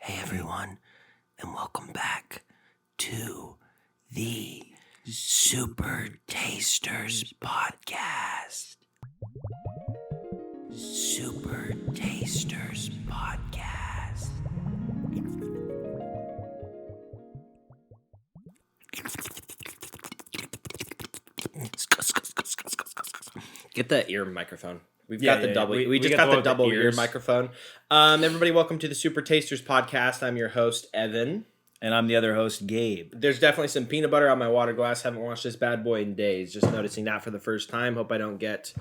Hey everyone, and welcome back to the Super Tasters Podcast. Super Tasters Podcast. Get the ear microphone. We've got the double. We just got got the double ear ear microphone. Everybody, welcome to the Super Tasters Podcast. I'm your host, Evan. And I'm the other host, Gabe. There's definitely some peanut butter on my water glass. Haven't washed this bad boy in days. Just noticing that for the first time. Hope I don't get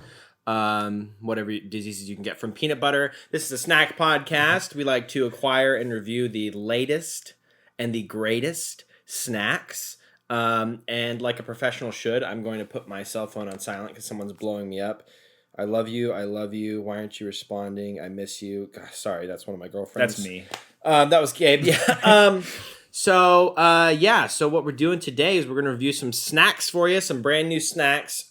whatever diseases you can get from peanut butter. This is a snack podcast. We like to acquire and review the latest and the greatest snacks. And like a professional should, I'm going to put my cell phone on silent because someone's blowing me up. I love you. I love you. Why aren't you responding? I miss you. Gosh, sorry, that's one of my girlfriends. That's me. That was Gabe. Yeah. So what we're doing today is we're going to review some snacks for you, some brand new snacks.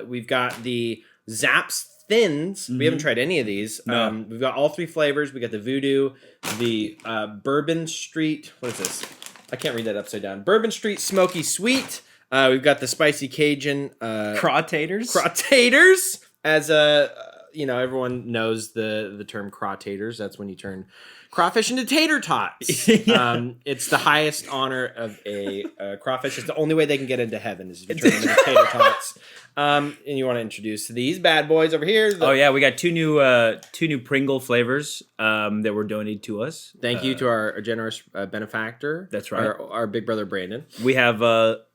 We've got the Zapps Thins. Mm-hmm. We haven't tried any of these. No. We've got all three flavors. We got the Voodoo, the Bourbon Street. What is this? I can't read that upside down. Bourbon Street Smoky Sweet. We've got the Spicy Cajun. Crawtators? Crawtators. As everyone knows the term crawtators. That's when you turn crawfish into tater tots. Yeah. It's the highest honor of a crawfish. It's the only way they can get into heaven is if you turn them into tater tots. And you want to introduce these bad boys over here. We got two new Pringle flavors that were donated to us. Thank you to our generous benefactor. That's right. Our big brother Brandon. We have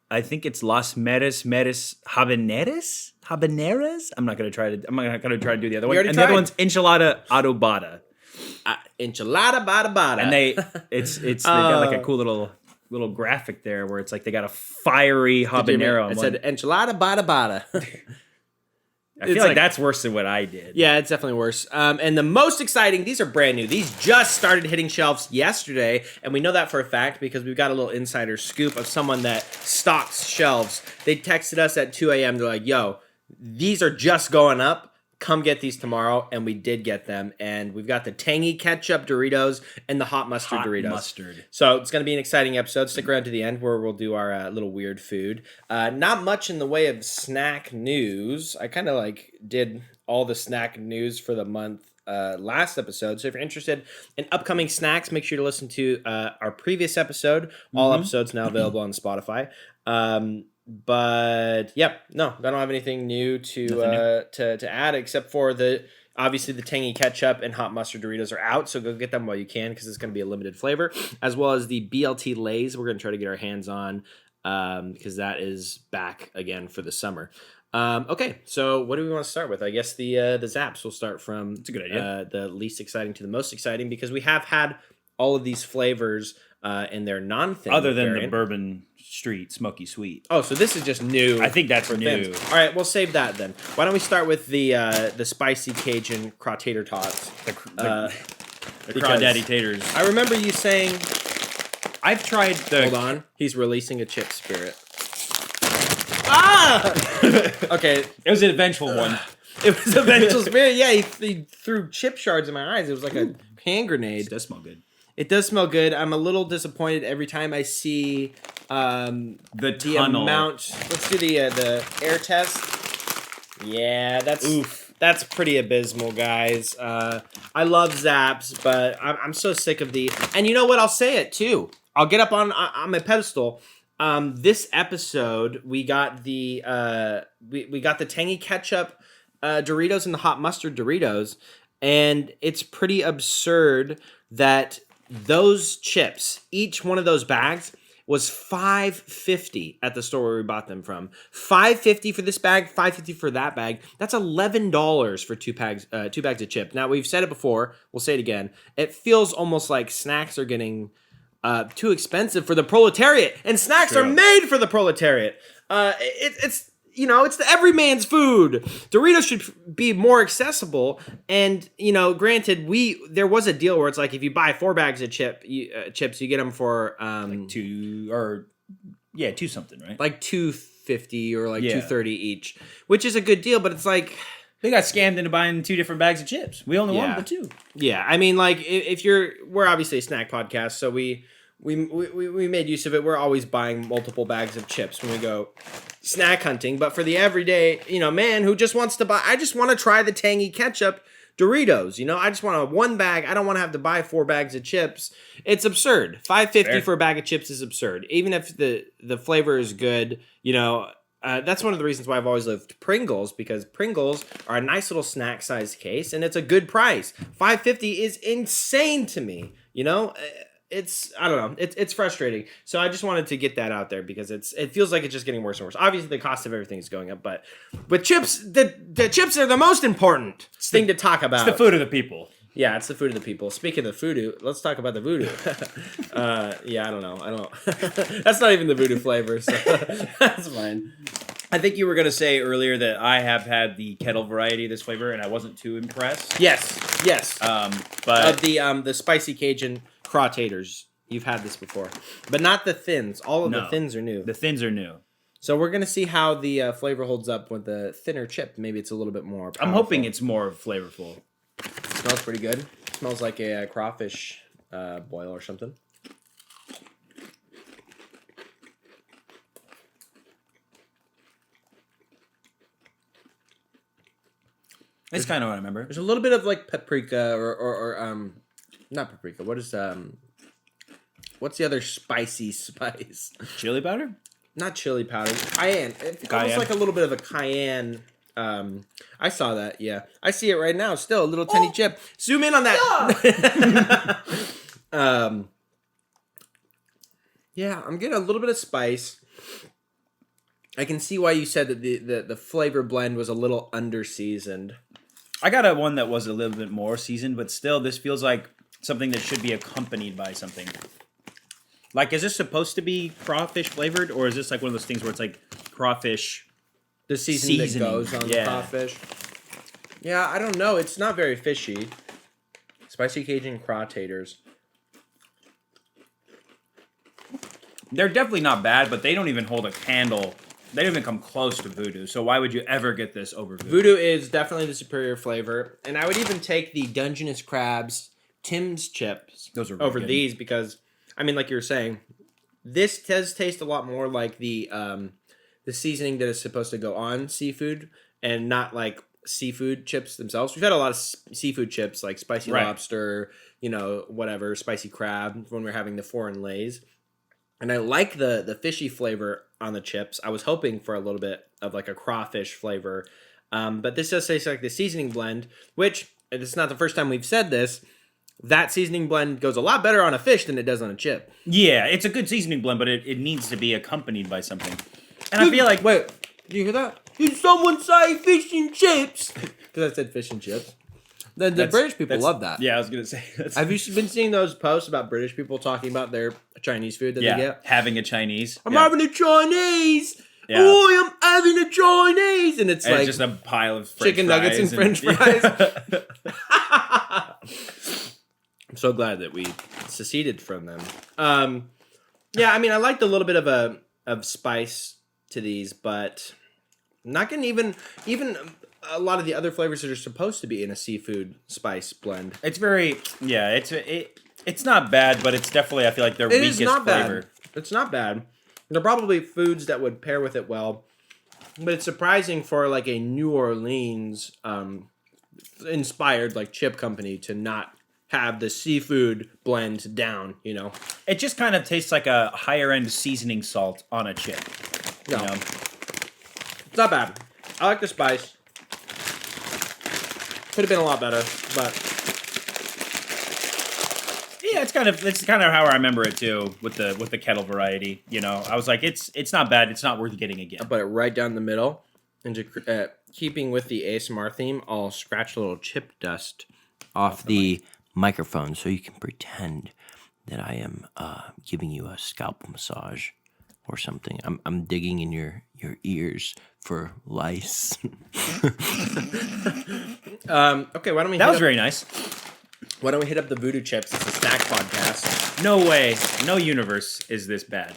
I think it's Las Meres Habaneras. I'm not gonna try to do the other one. And the other one's Enchilada Adobada. Enchilada Bada Bada. And they got like a cool little graphic there where it's like they got a fiery habanero. It said Enchilada Bada Bada. I feel like that's worse than what I did. Yeah, it's definitely worse. And the most exciting, these are brand new. These just started hitting shelves yesterday, and we know that for a fact because we've got a little insider scoop of someone that stocks shelves. They texted us at 2 a.m. They're like, yo, these are just going up. Come get these tomorrow, and we did get them. And we've got the tangy ketchup Doritos and the hot mustard Doritos. So it's going to be an exciting episode. Stick around to the end where we'll do our little weird food. Not much in the way of snack news. I kind of did all the snack news for the month last episode. So if you're interested in upcoming snacks, make sure to listen to our previous episode. All episodes now available on Spotify. But I don't have anything new to add except for obviously the tangy ketchup and hot mustard Doritos are out, so go get them while you can because it's going to be a limited flavor, as well as the BLT Lay's we're going to try to get our hands on because that is back again for the summer. Okay, so what do we want to start with? I guess the Zapps. We'll start from That's a good idea. The least exciting to the most exciting because we have had all of these flavors in their non-thin other than variant. the Bourbon Street Smoky Sweet. Oh, so this is just new. I think that's for new. Thins. All right, we'll save that then. Why don't we start with the Spicy Cajun Crawtator Tots? The Crawdaddy Taters. I remember you saying... I've tried the... Hold on. He's releasing a chip spirit. Ah! Okay. It was an eventual one. It was a vengeful spirit. Yeah, he threw chip shards in my eyes. It was like a hand grenade. It does smell good. It does smell good. I'm a little disappointed every time I see the amount. Let's do the air test. Yeah, that's pretty abysmal, guys. I love Zapps, but I'm so sick of the. And you know what? I'll say it too. I'll get up on my pedestal. This episode we got the we got the tangy ketchup Doritos and the hot mustard Doritos, and it's pretty absurd that those chips, each one of those bags, was $5.50 at the store where we bought them from. $5.50 for this bag, $5.50 for that bag. That's $11 for two bags of chips. Now we've said it before. We'll say it again. It feels almost like snacks are getting too expensive for the proletariat, and snacks are made for the proletariat. It's it's the everyman's food. Doritos should be more accessible. And, granted, there was a deal where it's like if you buy 4 bags of chips, you get them for two something, right? Like $2.50 or $2.30 each, which is a good deal. But it's like They got scammed into buying 2 different bags of chips. We only wanted the 2. Yeah, I mean, like if we're obviously a snack podcast, so we made use of it. We're always buying multiple bags of chips when we go snack hunting. But for the everyday, man who just wants to buy, I just want to try the tangy ketchup Doritos. I just want one bag. I don't want to have to buy 4 bags of chips. It's absurd. $5.50 for a bag of chips is absurd. Even if the flavor is good, that's one of the reasons why I've always loved Pringles, because Pringles are a nice little snack size case and it's a good price. $5.50 is insane to me. I don't know. It's frustrating. So I just wanted to get that out there because it feels like it's just getting worse and worse. Obviously, the cost of everything is going up, but with chips, the chips are the most important thing to talk about. It's the food of the people. Yeah, it's the food of the people. Speaking of voodoo, let's talk about the voodoo. Yeah, I don't know. That's not even the voodoo flavor, so that's fine. I think you were going to say earlier that I have had the kettle variety of this flavor, and I wasn't too impressed. Yes. But of the spicy Cajun craw taters, you've had this before, but not the thins. All of the thins are new. The thins are new. So we're gonna see how the flavor holds up with the thinner chip. Maybe it's a little bit more powerful. I'm hoping it's more flavorful. It smells pretty good. It smells like a crawfish boil or something. It's kind of what I remember. There's a little bit of like paprika or not paprika. What is what's the other spicy spice? Chili powder? Not chili powder. Cayenne. It's almost like a little bit of a cayenne. I saw that. Yeah, I see it right now. Still a little tiny chip. Zoom in on that. Yeah, I'm getting a little bit of spice. I can see why you said that the flavor blend was a little under-seasoned. I got one that was a little bit more seasoned, but still, this feels like something that should be accompanied by something. Like, is this supposed to be crawfish flavored, or is this like one of those things where it's like crawfish? The seasoning that goes on the crawfish. Yeah, I don't know. It's not very fishy. Spicy Cajun craw taters. They're definitely not bad, but they don't even hold a candle. They don't even come close to Voodoo. So why would you ever get this over Voodoo? Voodoo is definitely the superior flavor. And I would even take the Dungeness Crabs Tim's chips over these because, I mean, like you were saying, this does taste a lot more like the seasoning that is supposed to go on seafood and not like seafood chips themselves. We've had a lot of seafood chips like spicy lobster, whatever, spicy crab when we're having the foreign lays. And I like the fishy flavor on the chips. I was hoping for a little bit of like a crawfish flavor. But this does taste like the seasoning blend, which, and it's not the first time we've said this, that seasoning blend goes a lot better on a fish than it does on a chip. Yeah, it's a good seasoning blend, but it needs to be accompanied by something. And I feel like... Wait, do you hear that? Did someone say fish and chips? Because I said fish and chips. The British people love that. Yeah, I was going to say. Have you been seeing those posts about British people talking about their Chinese food that they get? Having a Chinese. I'm having a Chinese. Yeah. Oh, I'm having a Chinese. And it's just a pile of French chicken nuggets and French fries. I'm so glad that we seceded from them. Yeah, I mean, I liked a little bit of spice to these, but not getting even a lot of the other flavors that are supposed to be in a seafood spice blend. It's very, it's not bad, but it's definitely, I feel like, their weakest flavor. It's not bad. They're probably foods that would pair with it well, but it's surprising for like a New Orleans inspired like chip company to not have the seafood blend down, It just kind of tastes like a higher end seasoning salt on a chip. No. It's not bad. I like the spice. Could have been a lot better, but yeah, it's kind of how I remember it too with the kettle variety. I was like, it's not bad. It's not worth getting again. I put it right down the middle, and to keeping with the ASMR theme, I'll scratch a little chip dust off the microphone so you can pretend that I am giving you a scalp massage or something. I'm digging in your ears for lice. Okay, why don't we? That was very nice. Why don't we hit up the Voodoo Chips? It's a snack podcast. No way, no universe is this bad.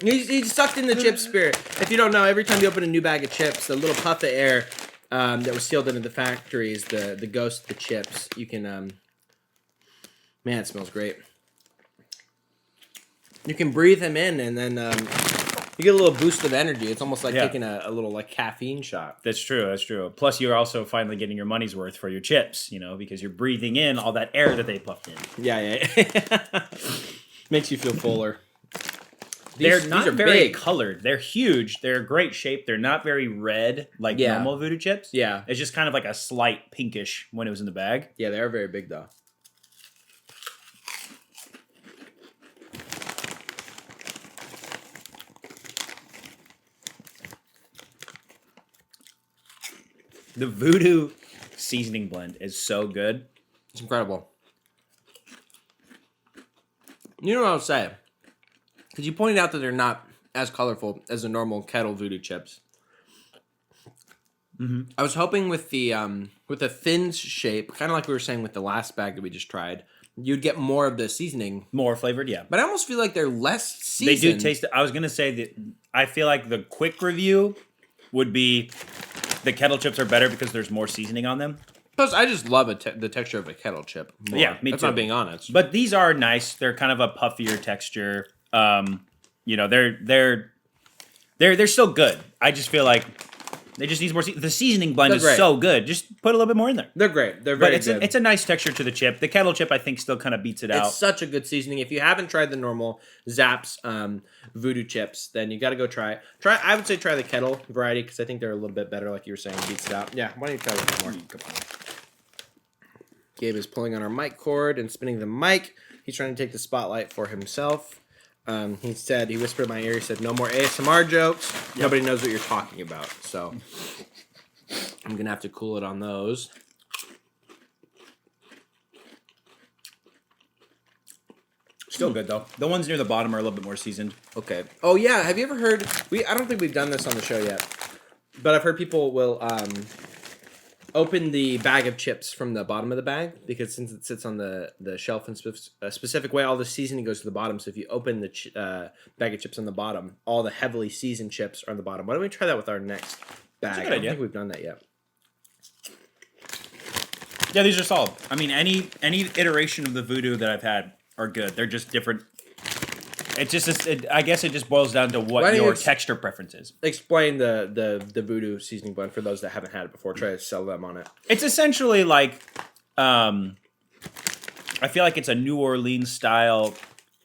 He's sucked in the chip spirit. If you don't know, every time you open a new bag of chips, the little puff of air that was sealed into the factory is the ghost of the chips. You can, man, it smells great. You can breathe them in, and then you get a little boost of energy. It's almost like taking a little like caffeine shot. That's true. That's true. Plus, you're also finally getting your money's worth for your chips, you know, because you're breathing in all that air that they puffed in. Yeah. Makes you feel fuller. They're not very colored. They're huge. They're great shape. They're not very red like normal voodoo chips. Yeah. It's just kind of like a slight pinkish when it was in the bag. Yeah, they are very big though. The voodoo seasoning blend is so good. It's incredible. You know what I'll say? Because you pointed out that they're not as colorful as the normal kettle voodoo chips. Mm-hmm. I was hoping with the thin shape, kind of like we were saying with the last bag that we just tried, you'd get more of the seasoning. More flavored, yeah. But I almost feel like they're less seasoned. They do taste it. I was going to say that I feel like the quick review would be the kettle chips are better because there's more seasoning on them. Plus, I just love the texture of a kettle chip more. Yeah, me too. That's not being honest. But these are nice. They're kind of a puffier texture. You know, they're still good. I just feel like they just need more. The seasoning blend is so good. Just put a little bit more in there. They're great. They're very good. It's a nice texture to the chip. The kettle chip, I think, still kind of beats it out. It's such a good seasoning. If you haven't tried the normal Zapps voodoo chips, then you got to go try it. I would say try the kettle variety because I think they're a little bit better, like you were saying, beats it out. Yeah, why don't you try a little more? Gabe is pulling on our mic cord and spinning the mic. He's trying to take the spotlight for himself. He whispered in my ear, he said, no more ASMR jokes. Yep. Nobody knows what you're talking about. So I'm going to have to cool it on those. Still good, though. The ones near the bottom are a little bit more seasoned. Okay. Oh, yeah. Have you ever heard... I don't think we've done this on the show yet. But I've heard people will open the bag of chips from the bottom of the bag because since it sits on the shelf in a specific way, all the seasoning goes to the bottom. So if you open the bag of chips on the bottom, all the heavily seasoned chips are on the bottom. Why don't we try that with our next bag? I don't think we've done that yet. Yeah, these are solid. I mean, any iteration of the voodoo that I've had are good. They're just different. It's just, I guess it just boils down to what your texture preference is. Explain the voodoo seasoning blend for those that haven't had it before. Try to sell them on it. It's essentially like, I feel like it's a New Orleans style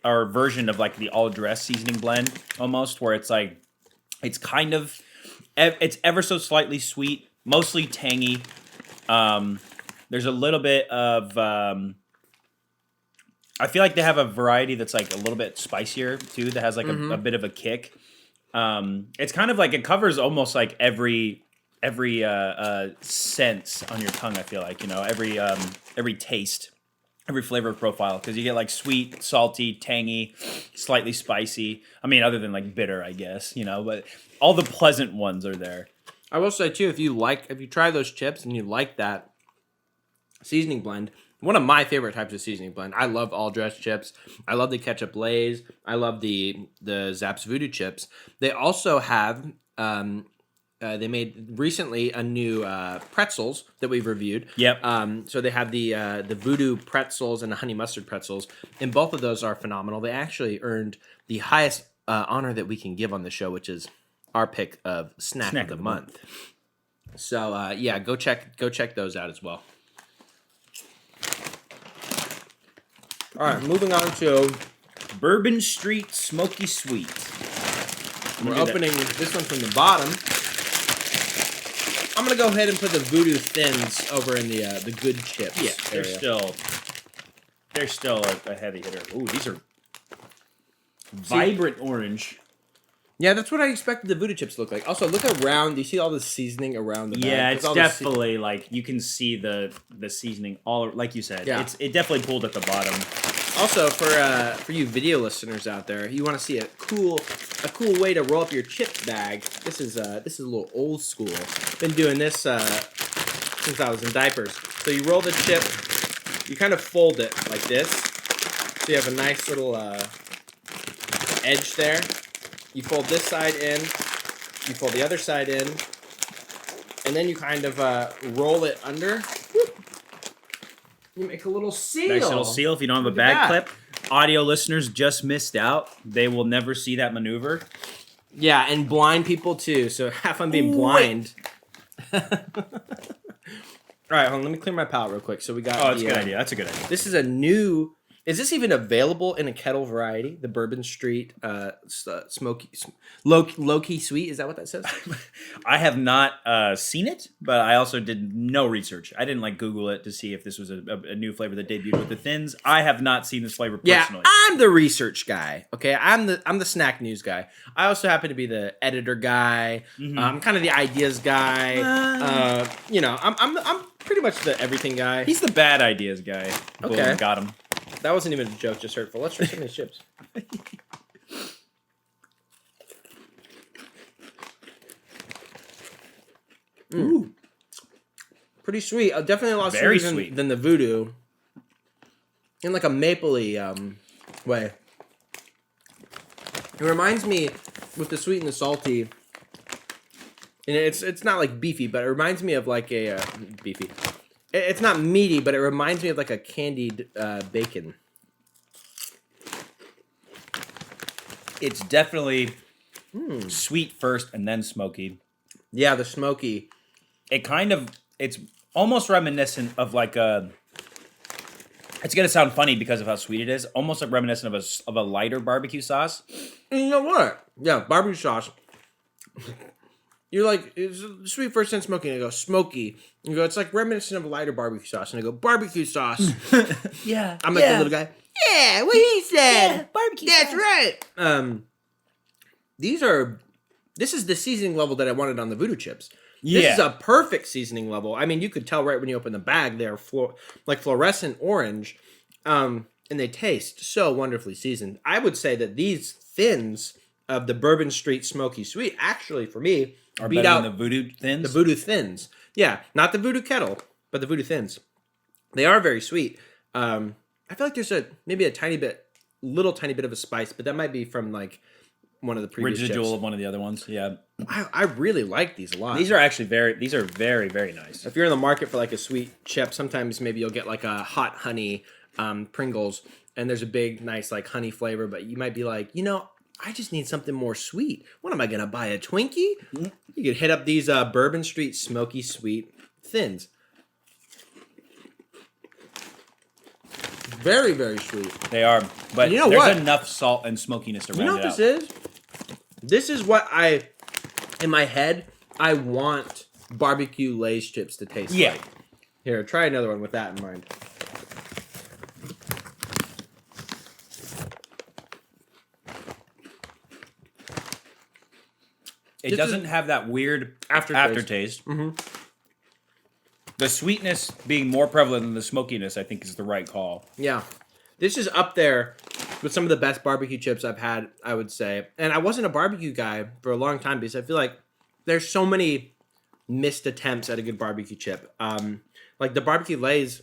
or version of like the all dress seasoning blend almost, where it's like, it's kind of, it's ever so slightly sweet, mostly tangy. There's a little bit of, I feel like they have a variety that's like a little bit spicier too. That has like a bit of a kick. It's kind of like it covers almost like every sense on your tongue. I feel like, you know, every taste, every flavor profile, because you get like sweet, salty, tangy, slightly spicy. I mean, other than like bitter, I guess, you know. But all the pleasant ones are there. I will say too, if you try those chips and you like that seasoning blend. One of my favorite types of seasoning blend. I love all dressed chips. I love the ketchup Lay's. I love the Zapps voodoo chips. They also have they made recently a new pretzels that we've reviewed. Yep. So they have the voodoo pretzels and the honey mustard pretzels, and both of those are phenomenal. They actually earned the highest honor that we can give on the show, which is our pick of snack of the month. So yeah, go check those out as well. All right, moving on to Bourbon Street Smoky Sweet. We're opening this one from the bottom. I'm gonna go ahead and put the Voodoo Thins over in the good chips. Yeah, area. they're still a heavy hitter. Ooh, these are vibrant orange. Yeah, that's what I expected the voodoo chips to look like. Also, look around. Do you see all the seasoning around the bag? Yeah, it's definitely like you can see the seasoning all like you said. Yeah. It definitely pulled at the bottom. Also, for you video listeners out there, you want to see a cool way to roll up your chip bag. This is a little old school. Been doing this since I was in diapers. So you roll the chip, you kind of fold it like this, so you have a nice little edge there. you fold this side in, you fold the other side in, and then you kind of roll it under. You make a little seal. Nice little seal. If you don't have a bag clip, audio listeners just missed out. They will never see that maneuver. Yeah, and blind people too. So have fun being blind. All right, hold on. Let me clear my palate real quick. So we got. Oh, that's a good idea. That's a good idea. This is a new. Is this even available in a kettle variety? The Bourbon Street smoky, low key sweet. Is that what that says? I have not seen it, but I also did no research. I didn't Google it to see if this was a new flavor that debuted with the thins. I have not seen this flavor personally. Yeah, I'm the research guy. Okay, I'm the snack news guy. I also happen to be the editor guy. I'm kind of the ideas guy. I'm pretty much the everything guy. He's the bad ideas guy. Okay, Boom, got him. That wasn't even a joke, just hurtful. Let's try some of these chips. Ooh. Pretty sweet. Definitely a lot Very sweeter sweet. than the Voodoo. In like a mapley way. It reminds me, with the sweet and the salty, and it's not like beefy, but it reminds me of like a beefy. It's not meaty, but it reminds me of like a candied bacon. It's definitely sweet first and then smoky. Yeah, the smoky. It's almost reminiscent of like a. It's gonna sound funny because of how sweet it is. Almost like reminiscent of a lighter barbecue sauce. And you know what? Yeah, barbecue sauce. You're like, it's sweet first and smoky. And I go, smoky. You go, it's like reminiscent of a lighter barbecue sauce. And I go, barbecue sauce. Yeah. I'm like the little guy. Yeah, what he said. Yeah, barbecue That's sauce. right. This is the seasoning level that I wanted on the Voodoo chips. Yeah. This is a perfect seasoning level. I mean, you could tell right when you open the bag, they're like fluorescent orange. And they taste so wonderfully seasoned. I would say that these thins of the Bourbon Street Smoky Sweet actually, for me, Are beat better out than the Voodoo thins. the Voodoo Thins. Yeah, not the Voodoo Kettle, but the Voodoo Thins. They are very sweet. I feel like there's maybe a tiny bit of a spice, but that might be from like one of the previous Residual chips. of one of the other ones. Yeah. I really like these a lot. These are very, very nice. If you're in the market for like a sweet chip, sometimes maybe you'll get like a hot honey Pringles, and there's a big, nice like honey flavor, but you might be like, I just need something more sweet. What am I gonna buy, a Twinkie? You could hit up these Bourbon Street Smoky Sweet Thins. Very, very sweet. They are, but You know there's what? enough salt and smokiness to You know round what it out. this is? This is what in my head, I want barbecue Lay's chips to taste Yeah. like. Here, try another one with that in mind. It This doesn't is- have that weird Aftertaste. aftertaste. The sweetness being more prevalent than the smokiness, I think, is the right call. Yeah. This is up there with some of the best barbecue chips I've had, I would say. And I wasn't a barbecue guy for a long time because I feel like there's so many missed attempts at a good barbecue chip. Like the barbecue Lays,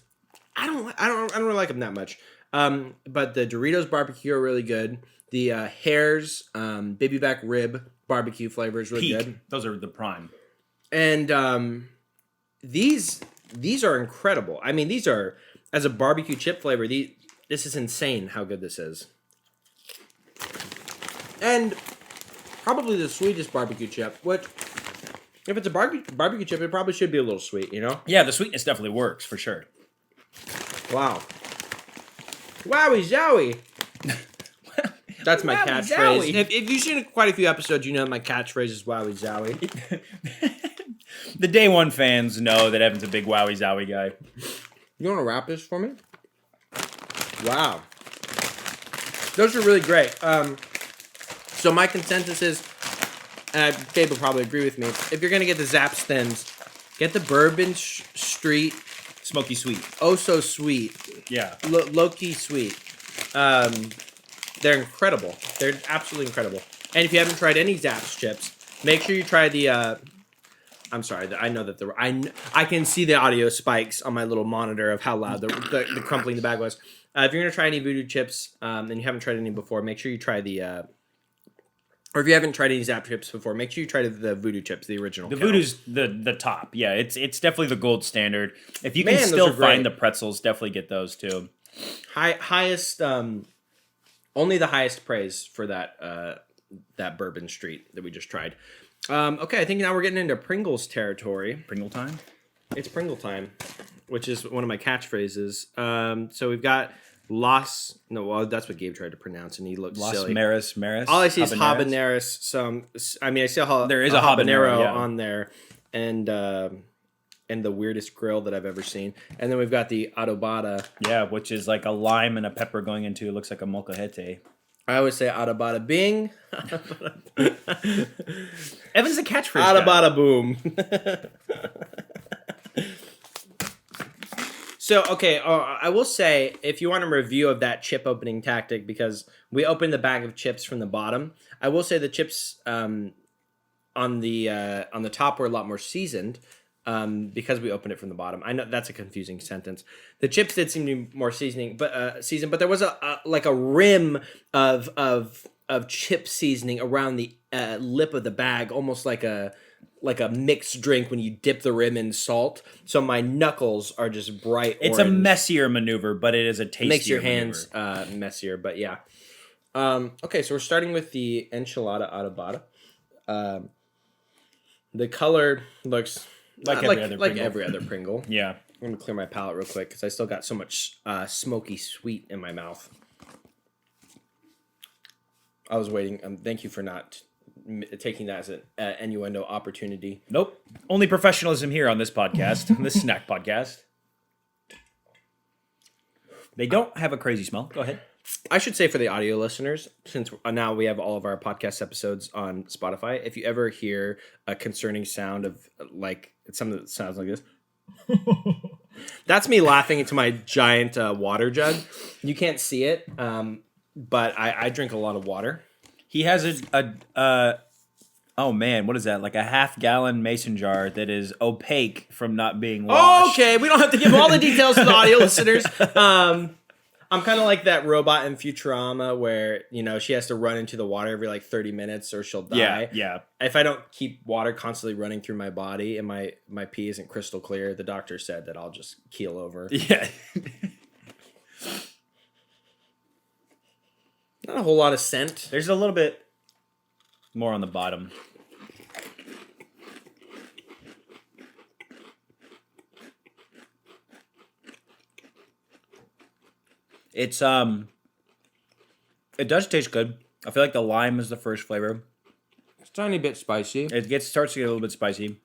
I don't really like them that much. But the Doritos barbecue are really good. The Hare's baby back rib barbecue flavor is really Peak. good. Those are the prime. And these are incredible. I mean, these are, as a barbecue chip flavor, this is insane how good this is. And probably the sweetest barbecue chip, which, if it's a barbecue chip, it probably should be a little sweet, Yeah, the sweetness definitely works, for sure. Wow. Wowie zowie. That's my Wowie catchphrase. zowie. If you've seen quite a few episodes, you know my catchphrase is wowie zowie. The day one fans know that Evan's a big wowie zowie guy. You want to wrap this for me? Wow. Those are really great. So my consensus is, and Gabe will probably agree with me, if you're going to get the Zapps Thins, get the Bourbon Street Smoky sweet. Oh So Sweet. Yeah. Low-key sweet. They're incredible. They're absolutely incredible. And if you haven't tried any Zapps chips, make sure you try the... I'm sorry. I know that I can see the audio spikes on my little monitor of how loud the crumpling the bag was. If you're gonna try any Voodoo chips and you haven't tried any before, make sure you try the Or if you haven't tried any Zap chips before, make sure you try the Voodoo chips, the original. The Voodoo's the top. Yeah, it's definitely the gold standard. If you can Man, still those are great. find the pretzels, definitely get those too. Highest, only the highest praise for that Bourbon Street that we just tried. Okay, I think now we're getting into Pringles territory. Pringle time? It's Pringle time, which is one of my catchphrases. So we've got Las. No, well, that's what Gabe tried to pronounce, and he looked Las silly. Maris. All I see is habaneros. So I mean, I see there is a habanero yeah. on there, and the weirdest grill that I've ever seen. And then we've got the adobada. Yeah, which is like a lime and a pepper going into. It looks like a molcajete. I always say adobada bing. Evan's a catchphrase. Adobada boom. So, okay, I will say, if you want a review of that chip opening tactic, because we opened the bag of chips from the bottom, I will say the chips on the top were a lot more seasoned because we opened it from the bottom. I know that's a confusing sentence. The chips did seem to be more seasoned, but there was a rim of chip seasoning around the lip of the bag, almost like a mixed drink when you dip the rim in salt. So my knuckles are just bright It's orange. a messier maneuver, but it is a tastier Makes your maneuver. hands messier, but yeah. Okay, so we're starting with the enchilada adobada. The color looks like every other Pringle. Yeah. I'm going to clear my palate real quick because I still got so much smoky sweet in my mouth. I was waiting. Thank you for not taking that as an innuendo opportunity. Nope. Only professionalism here on this podcast, this snack podcast. They don't have a crazy smell. Go ahead. I should say for the audio listeners, since now we have all of our podcast episodes on Spotify, if you ever hear a concerning sound of like something that sounds like this, that's me laughing into my giant water jug. You can't see it, but I drink a lot of water. He has oh man, what is that? Like a half-gallon mason jar that is opaque from not being washed. Okay, we don't have to give all the details to the audio listeners. I'm kind of like that robot in Futurama where, she has to run into the water every like 30 minutes or she'll die. Yeah. If I don't keep water constantly running through my body and my pee isn't crystal clear, the doctor said that I'll just keel over. Yeah. Not a whole lot of scent. There's a little bit more on the bottom. It's it does taste good. I feel like the lime is the first flavor. It's a tiny bit spicy. It starts to get a little bit spicy.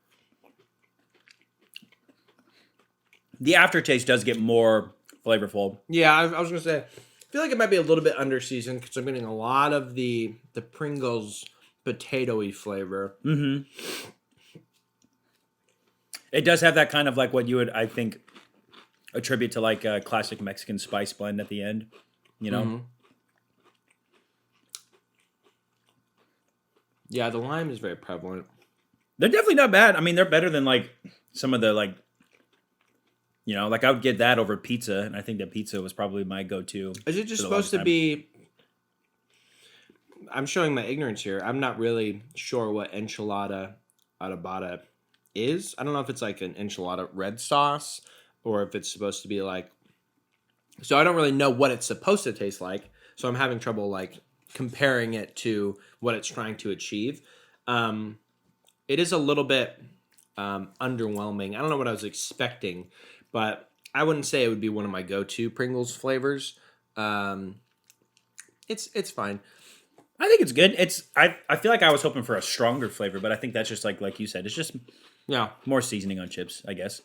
The aftertaste does get more flavorful. Yeah, I was gonna say, I feel like it might be a little bit under seasoned because I'm getting a lot of the Pringles potatoy flavor. Mm-hmm. It does have that kind of like what you would, I think, attribute to like a classic Mexican spice blend at the end, Mm-hmm. Yeah, the lime is very prevalent. They're definitely not bad. I mean, they're better than like some of the like, like I would get that over pizza, and I think that pizza was probably my go-to. Is it just supposed to be? I'm showing my ignorance here. I'm not really sure what enchilada adobada is. I don't know if it's like an enchilada red sauce or if it's supposed to be like. So I don't really know what it's supposed to taste like. So I'm having trouble like comparing it to what it's trying to achieve. It is a little bit underwhelming. I don't know what I was expecting, but I wouldn't say it would be one of my go-to Pringles flavors. It's fine. I think it's good. I feel like I was hoping for a stronger flavor, but I think that's just like you said, it's just more seasoning on chips, I guess.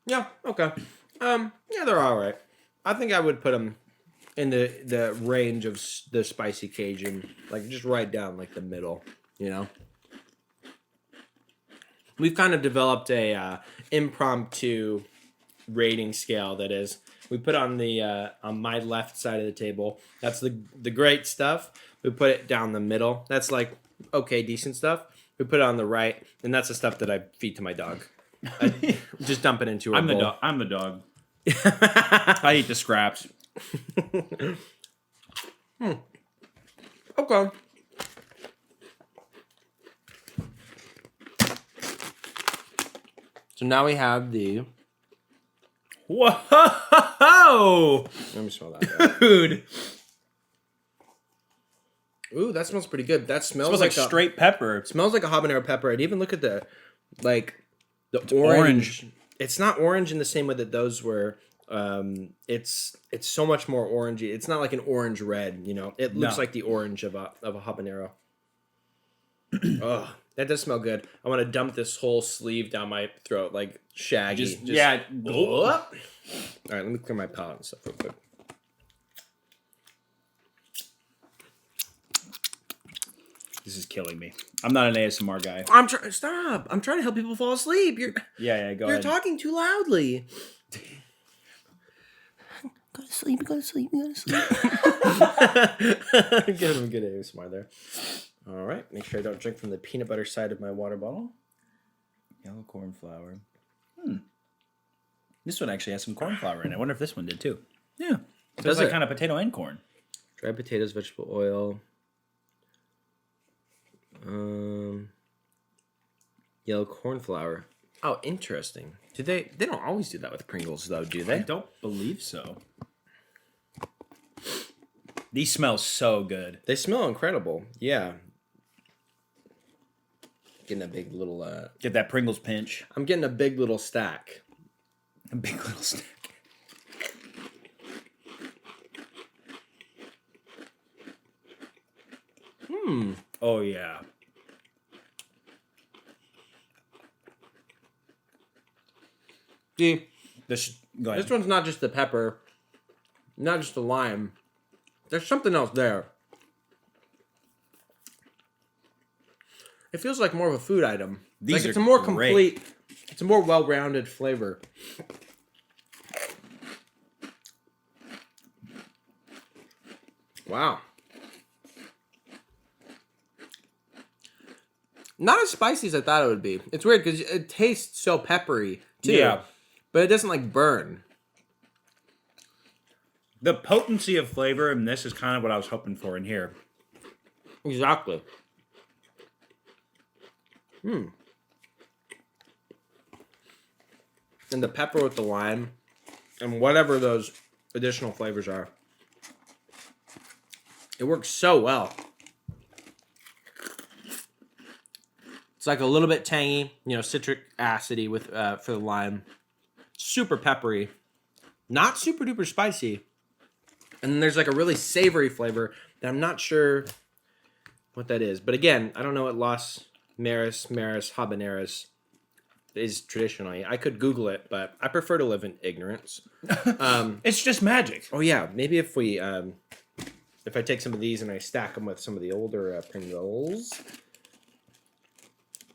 Yeah. Okay. Yeah, they're all right. I think I would put them in the range of the spicy Cajun, like just right down like the middle. We've kind of developed a impromptu rating scale that is. We put on on my left side of the table. That's the great stuff. We put it down the middle. That's like okay, decent stuff. We put it on the right, and that's the stuff that I feed to my dog. I just dump it into a bowl. I'm the dog. I eat the scraps. Okay. So now we have the... Whoa! Let me smell that. Dude. Ooh, that smells pretty good. That It smells, smells like straight pepper. smells like a habanero pepper. I'd even look at the orange. It's not orange in the same way that those were. It's so much more orangey. It's not like an orange red. You know, it looks like the orange of a habanero. Oh, that does smell good. I want to dump this whole sleeve down my throat like Shaggy. Just yeah. All right, let me clear my palate and stuff real quick. This is killing me. I'm not an ASMR guy. Stop. I'm trying to help people fall asleep. You're Go ahead. talking too loudly. Go to sleep, go to sleep, go to sleep. Give him a good ASMR there. All right. Make sure I don't drink from the peanut butter side of my water bottle. Yellow corn flour. This one actually has some corn flour in it. I wonder if this one did too. Yeah. So it's like kind of potato and corn. Dried potatoes, vegetable oil. Yellow corn flour. Oh, interesting. Do they don't always do that with Pringles though, do they? I don't believe so. These smell so good. They smell incredible. Yeah. Getting a big little Get that Pringles pinch. I'm getting a big little stack. A big little stack. Oh yeah. See, Go ahead. this one's not just the pepper, not just the lime. There's something else there. It feels like more of a food item. These it's are a more great. complete, it's a more well-rounded flavor. Wow. Not as spicy as I thought it would be. It's weird because it tastes so peppery too. Yeah. But it doesn't like burn. The potency of flavor in this is kind of what I was hoping for in here. Exactly. And the pepper with the lime and whatever those additional flavors are. It works so well. It's like a little bit tangy, citric acidy with for the lime. Super peppery. Not super duper spicy. And then there's like a really savory flavor that I'm not sure what that is. But again, I don't know what Los Maris Habaneros is traditionally. I could Google it, but I prefer to live in ignorance. It's just magic. Oh yeah, maybe if we, if I take some of these and I stack them with some of the older Pringles.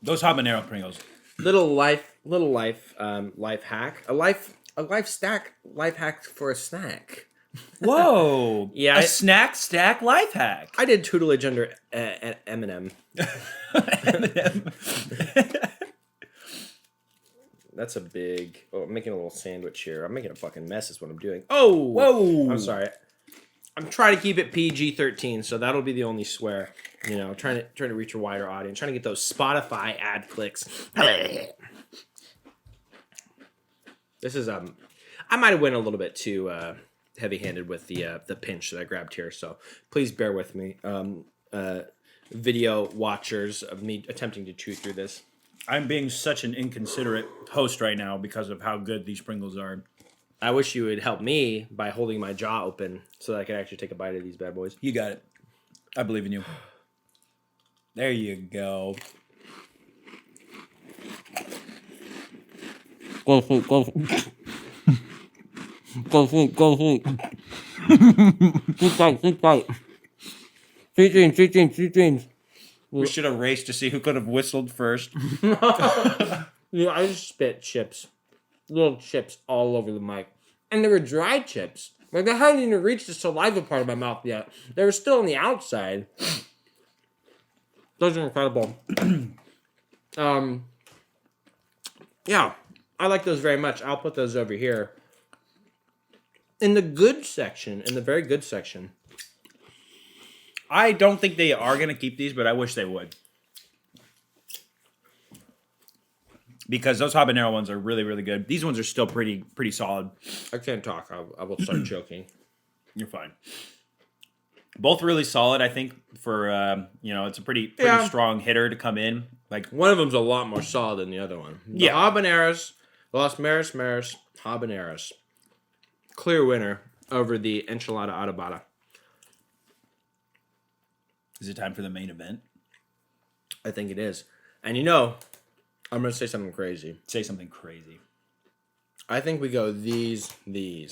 Those habanero Pringles. Little life hack. A life hack for a snack. Whoa. Yeah, A snack stack life hack. I did tutelage under Eminem. That's a big... Oh, I'm making a little sandwich here. I'm making a fucking mess is what I'm doing. Oh! Whoa. I'm sorry. I'm trying to keep it PG-13, so that'll be the only swear. Trying to reach a wider audience. Trying to get those Spotify ad clicks. This is... I might have went a little bit too heavy-handed with the pinch that I grabbed here, so please bear with me. Video watchers of me attempting to chew through this. I'm being such an inconsiderate host right now because of how good these Pringles are. I wish you would help me by holding my jaw open so that I could actually take a bite of these bad boys. You got it. I believe in you. There you go. Go sleep, go sleep. Go sleep, go sleep. Sleep tight, sleep tight. Sweet dreams, sweet dreams, sweet dreams. We should have raced to see who could have whistled first. I just spit chips. Little chips all over the mic. And they were dry chips. Like, they hadn't even reached the saliva part of my mouth yet. They were still on the outside. Those are incredible. Yeah, I like those very much. I'll put those over here. In the good section, in the very good section, I don't think they are going to keep these, but I wish they would. Because those habanero ones are really, really good. These ones are still pretty solid. I can't talk. I will start choking. You're fine. Both really solid, I think, for, it's a pretty strong hitter to come in. Like one of them's a lot more solid than the other one. The habaneros, Los Maris habaneros. Clear winner over the enchilada adobada. Is it time for the main event? I think it is. And I'm going to say something crazy. Say something crazy. I think we go these.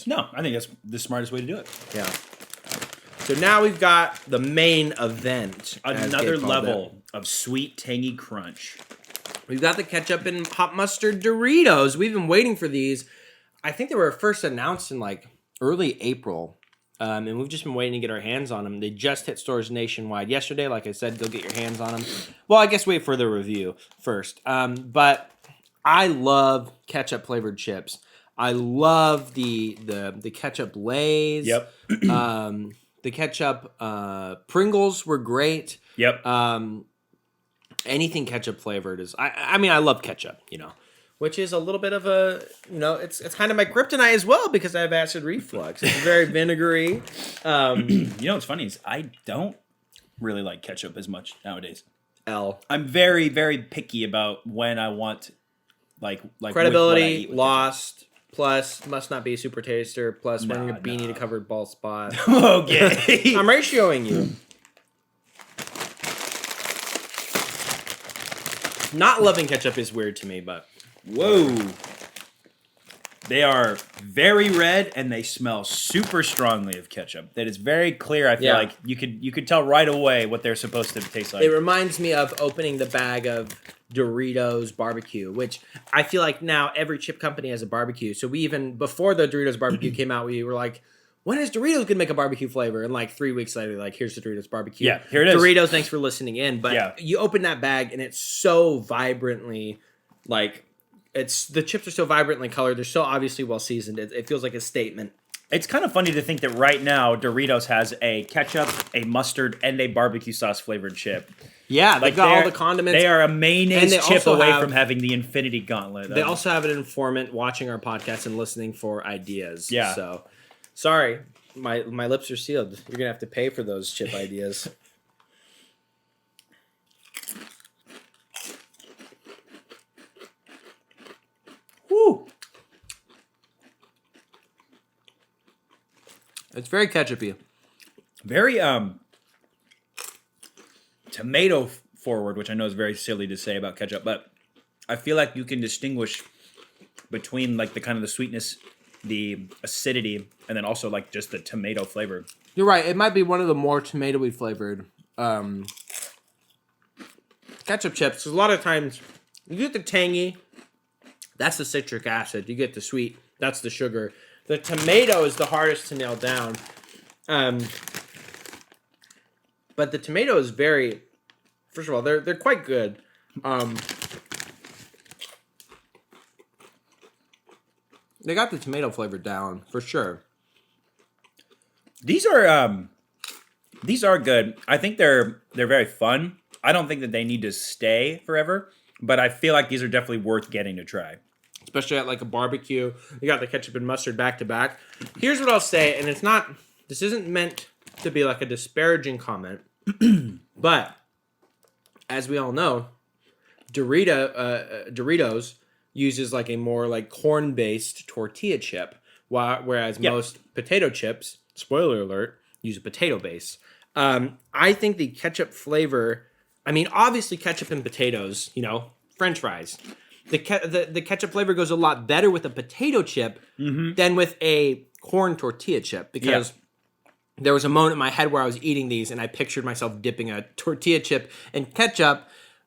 No, I think that's the smartest way to do it. Yeah. So now we've got the main event. Another level of sweet, tangy crunch. We've got the ketchup and hot mustard Doritos. We've been waiting for these. I think they were first announced in like early April. And we've just been waiting to get our hands on them. They just hit stores nationwide yesterday. Like I said, go get your hands on them. Well, I guess wait for the review first. But I love ketchup flavored chips. I love the ketchup Lay's. Yep. The ketchup Pringles were great. Yep. Anything ketchup flavored is. I mean, I love ketchup. Which is a little bit of a, it's kind of my kryptonite as well because I have acid reflux. It's very vinegary. What's funny is I don't really like ketchup as much nowadays. I'm very, very picky about when I want, like credibility lost. Plus, must not be a super taster. Plus, wearing a beanie to cover bald spot. Okay. I'm ratioing you. Not loving ketchup is weird to me, but... Whoa. They are very red and they smell super strongly of ketchup. That is very clear. I feel like you could tell right away what they're supposed to taste like. It reminds me of opening the bag of Doritos barbecue, which I feel like now every chip company has a barbecue. So we even, before the Doritos barbecue came out, we were like, when is Doritos going to make a barbecue flavor? And like 3 weeks later, like, here's the Doritos barbecue. Yeah, here it is. Doritos, thanks for listening in. But you open that bag and it's so vibrantly, like, the chips are so vibrantly colored. They're so obviously well seasoned. It feels like a statement. It's kind of funny to think that right now Doritos has a ketchup, a mustard, and a barbecue sauce flavored chip. Yeah, they've got all the condiments. They are a mayonnaise chip away from having the infinity gauntlet. They also have an informant watching our podcast and listening for ideas. Yeah. So, sorry, my lips are sealed. You're going to have to pay for those chip ideas. Woo! It's very ketchupy. Very tomato forward, which I know is very silly to say about ketchup, but I feel like you can distinguish between like the kind of the sweetness, the acidity, and then also like just the tomato flavor. You're right. It might be one of the more tomatoey flavored ketchup chips. 'Cause a lot of times you get the tangy, that's the citric acid. You get the sweet, that's the sugar. The tomato is the hardest to nail down. But the tomato is very, first of all, they're quite good. They got the tomato flavor down for sure. These are good. I think they're very fun. I don't think that they need to stay forever, but I feel like these are definitely worth getting to try. Especially at like a barbecue. You got the ketchup and mustard back to back. Here's what I'll say, and this isn't meant to be like a disparaging comment, but as we all know, Doritos uses like a more like corn-based tortilla chip, whereas most potato chips, spoiler alert, use a potato base. I think the ketchup flavor, I mean, obviously ketchup and potatoes, French fries. The ketchup flavor goes a lot better with a potato chip than with a corn tortilla chip because there was a moment in my head where I was eating these and I pictured myself dipping a tortilla chip in ketchup,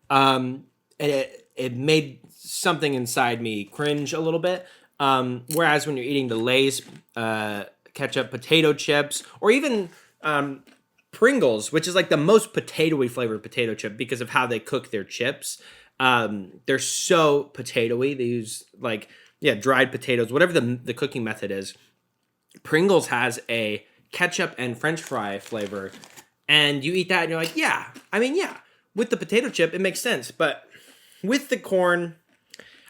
and it made something inside me cringe a little bit. Whereas when you're eating the Lay's ketchup potato chips or even Pringles, which is like the most potatoey flavored potato chip because of how they cook their chips. They're so potatoey. They use dried potatoes, whatever the cooking method is. Pringles has a ketchup and French fry flavor, And you eat that and you're like, yeah. I mean, yeah. With the potato chip, it makes sense. But with the corn,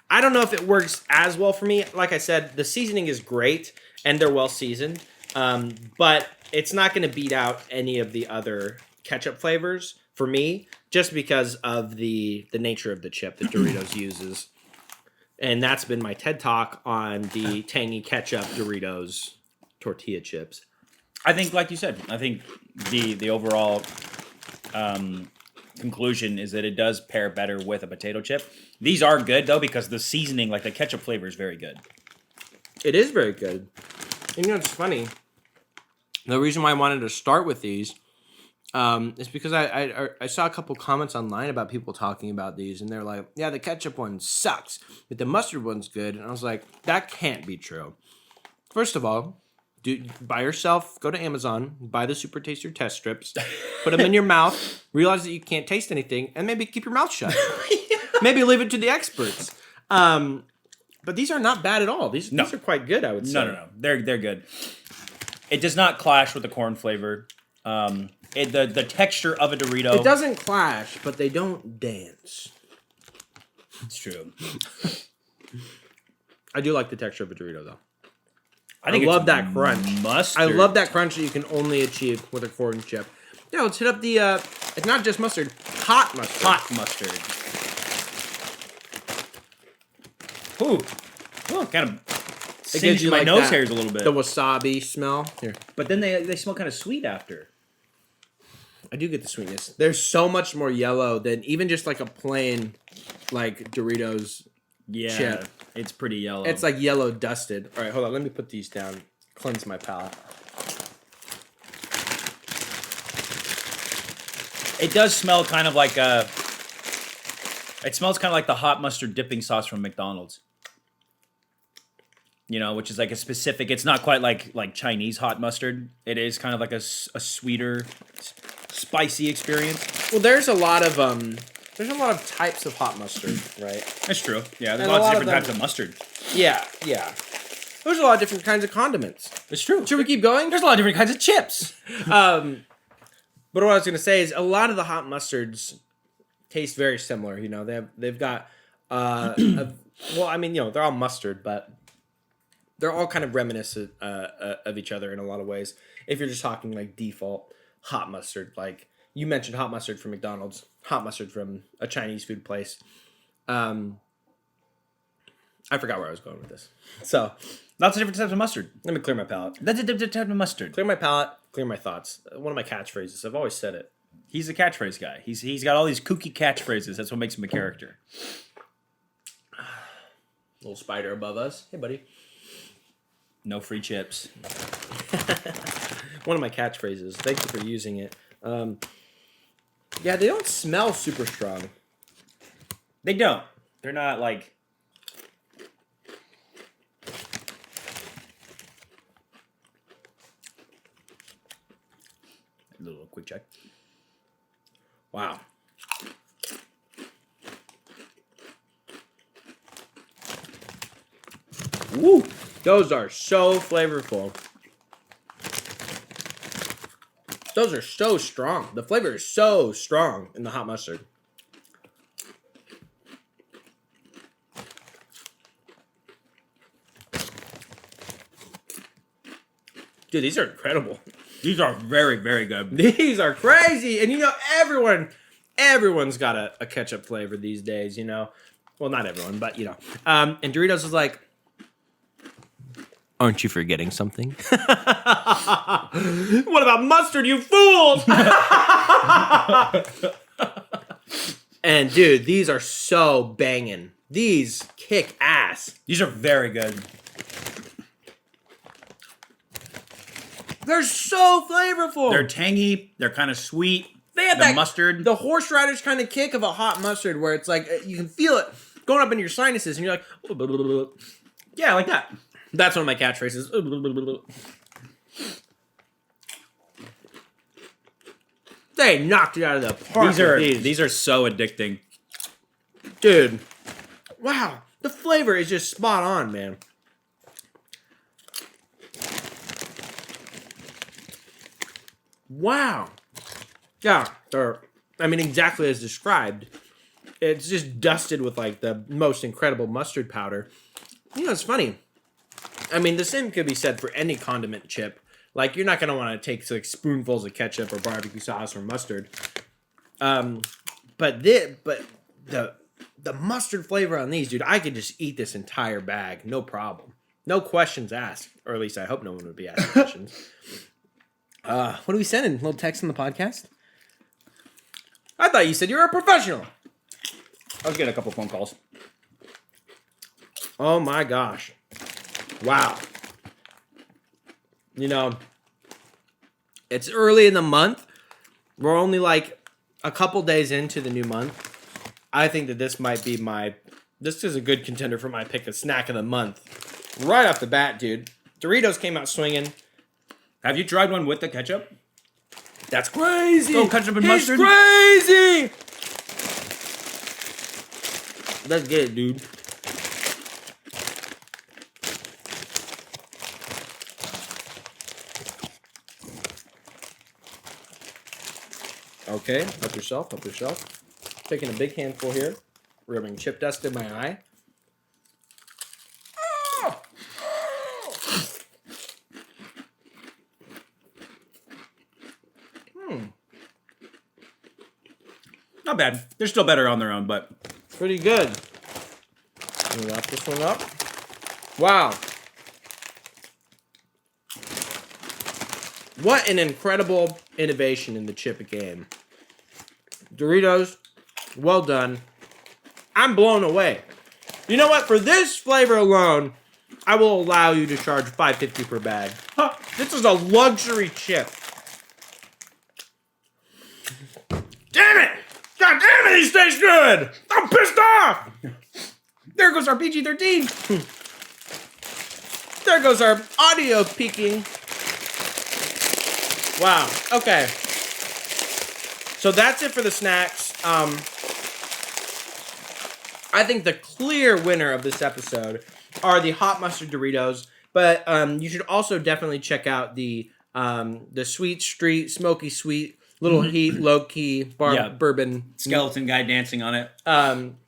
I don't know if it works as well for me. Like I said, the seasoning is great and they're well seasoned. But it's not going to beat out any of the other ketchup flavors for me, just because of the nature of the chip that Doritos uses. And that's been my TED Talk on the tangy ketchup Doritos tortilla chips. I think, like you said, I think the overall conclusion is that it does pair better with a potato chip. These are good, though, because the seasoning, like the ketchup flavor, is very good. It is very good. And you know, it's funny. The reason why I wanted to start with these is because I saw a couple comments online about people talking about these, and they're like, yeah, the ketchup one sucks, but the mustard one's good. And I was like, that can't be true. First of all, buy yourself, go to Amazon, buy the Super Taster test strips, put them in your mouth, realize that you can't taste anything, and maybe keep your mouth shut. Maybe leave it to the experts. But these are not bad at all. These are quite good, I would say. No. They're good. It does not clash with the corn flavor. The texture of a Dorito. It doesn't clash, but they don't dance. It's true. I do like the texture of a Dorito, though. I love that crunch. Mustard. I love that crunch that you can only achieve with a corn chip. Yeah, let's hit up the, it's not just mustard, hot mustard. Hot mustard. Ooh, kind of It gives you my like nose that- hairs a little bit. The wasabi smell. Here. But then they smell kind of sweet after. I do get the sweetness. There's so much more yellow than even just like a plain, like Doritos chip. It's pretty yellow. It's like yellow dusted. All right, hold on. Let me put these down. Cleanse my palate. It does smell kind of like a. It smells kind of like the hot mustard dipping sauce from McDonald's. You know, which is like a specific. It's not quite like Chinese hot mustard. It is kind of like a sweeter, spicy experience. Well, there's a lot of types of hot mustard, right? That's true. Yeah, there's And lots a lot of of different types of mustard. Yeah. There's a lot of different kinds of condiments. It's true. Should we keep going? There's a lot of different kinds of chips. But what I was gonna say is a lot of the hot mustards taste very similar. You know, they've got well, I mean, you know, they're all mustard, but they're all kind of reminiscent of each other in a lot of ways. If you're just talking like default hot mustard, like you mentioned hot mustard from McDonald's, hot mustard from a Chinese food place. I forgot where I was going with this. So Lots of different types of mustard. let me clear my palate. That's a different type of mustard. Clear my palate, clear my thoughts. One of my catchphrases. I've always said it. He's a catchphrase guy. He's got all these kooky catchphrases. That's what makes him a character. Little spider above us. Hey, buddy. No free chips. One of my catchphrases. Thank you for using it. Yeah, they don't smell super strong. They don't. They're not like. A little quick check. Wow. Woo! Those are so flavorful. Those are so strong. The flavor is so strong in the hot mustard. Dude, these are incredible. These are very, very good. These are crazy. And you know, everyone's got a ketchup flavor these days, you know. Well, not everyone, but you know. And Doritos is like, Aren't you forgetting something? what about mustard, you fools? And dude, these are so banging. These kick ass. These are very good. They're so flavorful. They're tangy. They're kind of sweet. They have the that mustard. the horseradish kind of kick of a hot mustard, where it's like you can feel it going up in your sinuses, and you're like, Yeah, like that. That's one of my catchphrases. They knocked it out of the park. These are so addicting. Dude. Wow. The flavor is just spot on, man. Wow. Yeah, I mean, exactly as described. It's just dusted with like the most incredible mustard powder. You know, it's funny. I mean, the same could be said for any condiment chip. Like, you're not gonna want to take like spoonfuls of ketchup or barbecue sauce or mustard. But the mustard flavor on these, dude, I could just eat this entire bag, no problem, no questions asked, or at least I hope no one would be asking questions. What are we sending? A little text on the podcast? I thought you said you were a professional. I was getting a couple phone calls. Oh my gosh. Wow. You know, it's early in the month. We're only like a couple days into the new month. I think that this might be this is a good contender for my pick of snack of the month. Right off the bat, dude. Doritos came out swinging. Have you tried one with the ketchup? That's crazy. Oh, ketchup and He's mustard? crazy. Let's get it, dude. Okay, help yourself, help yourself. Taking a big handful here. Rubbing chip dust in my eye. Not bad. They're still better on their own, but Pretty good. Let me wrap this one up. Wow. What an incredible innovation in the chip game. Doritos, well done. I'm blown away. You know what? For this flavor alone, I will allow you to charge $5.50 per bag. Huh, this is a luxury chip. Damn it! God damn it, these taste good! I'm pissed off! there goes our PG-13. There goes our audio peaking. Wow. Okay. So that's it for the snacks. I think the clear winner of this episode are the hot mustard Doritos, but you should also definitely check out the Sweet Street Smoky Sweet Little Heat Low Key Bourbon Skeleton guy dancing on it.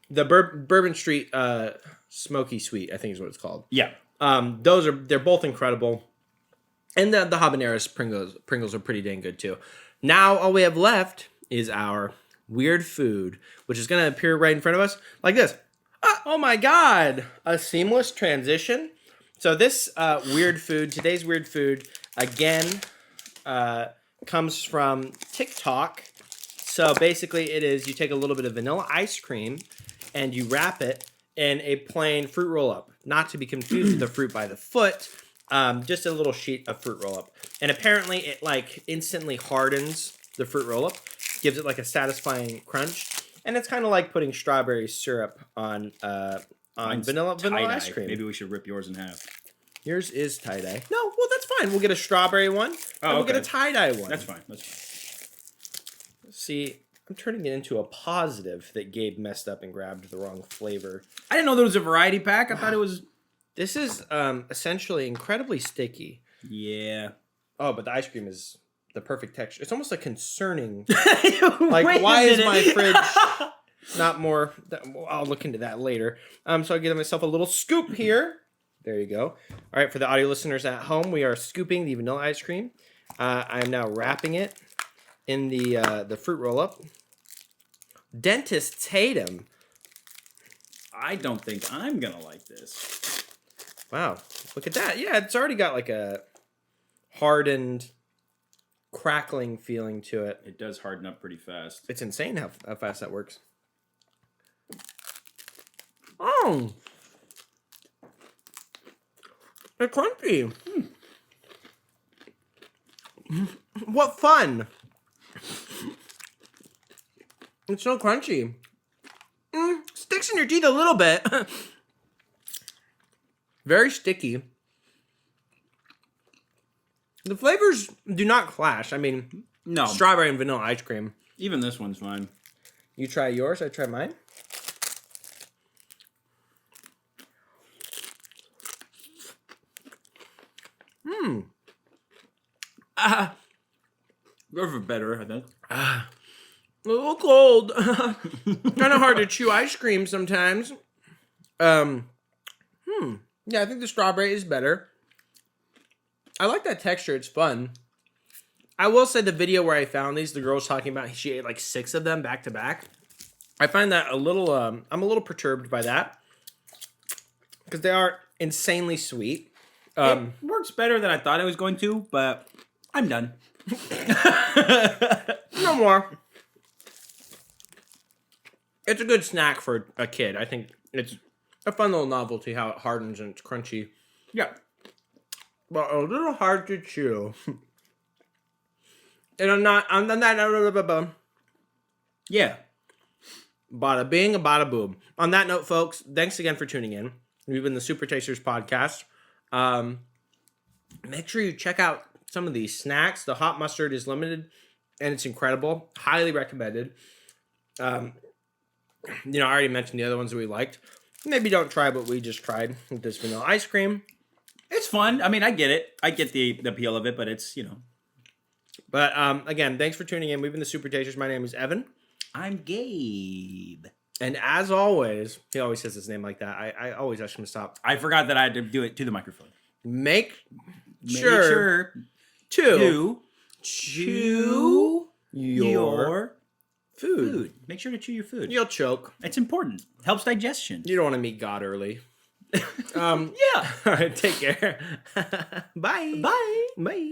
The Bourbon Street Smoky Sweet, I think is what it's called. Yeah. They're both incredible. And the habanero Pringles are pretty dang good too. Now all we have left is our weird food, which is going to appear right in front of us like this. Oh my God. A seamless transition. So this today's weird food, again, comes from TikTok. So basically it is, you take a little bit of vanilla ice cream and you wrap it in a plain fruit roll-up. Not to be confused with the fruit by the foot. Just a little sheet of fruit roll-up. And apparently it like instantly hardens the fruit roll-up. Gives it like a satisfying crunch. And it's kind of like putting strawberry syrup on vanilla ice cream. Maybe we should rip yours in half. Yours is tie-dye. No, well, that's fine. We'll get a strawberry one. And we'll get a tie-dye one. That's fine. See, I'm turning it into a positive that Gabe messed up and grabbed the wrong flavor. I didn't know there was a variety pack. I thought it was... This is essentially incredibly sticky. Yeah. Oh, but the ice cream is the perfect texture. It's almost like concerning. Like, why is my fridge not more... I'll look into that later. So I give myself a little scoop here. There you go. All right, for the audio listeners at home, we are scooping the vanilla ice cream. I'm now wrapping it in the fruit roll-up. Dentists hate them. I don't think I'm going to like this. Wow, look at that. Yeah, it's already got like a hardened, crackling feeling to it. It does harden up pretty fast. It's insane how fast that works. Oh! They're crunchy. What fun! It's so crunchy. Sticks in your teeth a little bit. Very sticky. The flavors do not clash. I mean, no. Strawberry and vanilla ice cream. Even this one's fine. You try yours, I try mine. Those are better, I think. A little cold. Kind of hard to chew ice cream sometimes. Yeah, I think the strawberry is better. I like that texture. It's fun. I will say the video where I found these, the girl's talking about she ate like 6 of them back to back. I find that a little, I'm a little perturbed by that. Because they are insanely sweet. It works better than I thought it was going to, but I'm done. No more. It's a good snack for a kid. I think it's a fun little novelty how it hardens and it's crunchy. Yeah. But a little hard to chew. And I'm not Yeah. bada bing, bada boom. On that note, folks, thanks again for tuning in. We've been the Super Tasters podcast. Make sure you check out some of these snacks. The hot mustard is limited and it's incredible. Highly recommended. I already mentioned the other ones that we liked. Maybe don't try what we just tried with this vanilla ice cream. It's fun. I mean, I get it. I get the appeal of it, but it's, But again, thanks for tuning in. We've been the Super Tasters. My name is Evan. I'm Gabe. And as always, he always says his name like that. I always ask him to stop. I forgot that I had to do it to the microphone. Make sure to chew your food. Make sure to chew your food. You'll choke. It's important. Helps digestion. You don't want to meet God early. Yeah. All right, take care. Bye. Bye. Bye.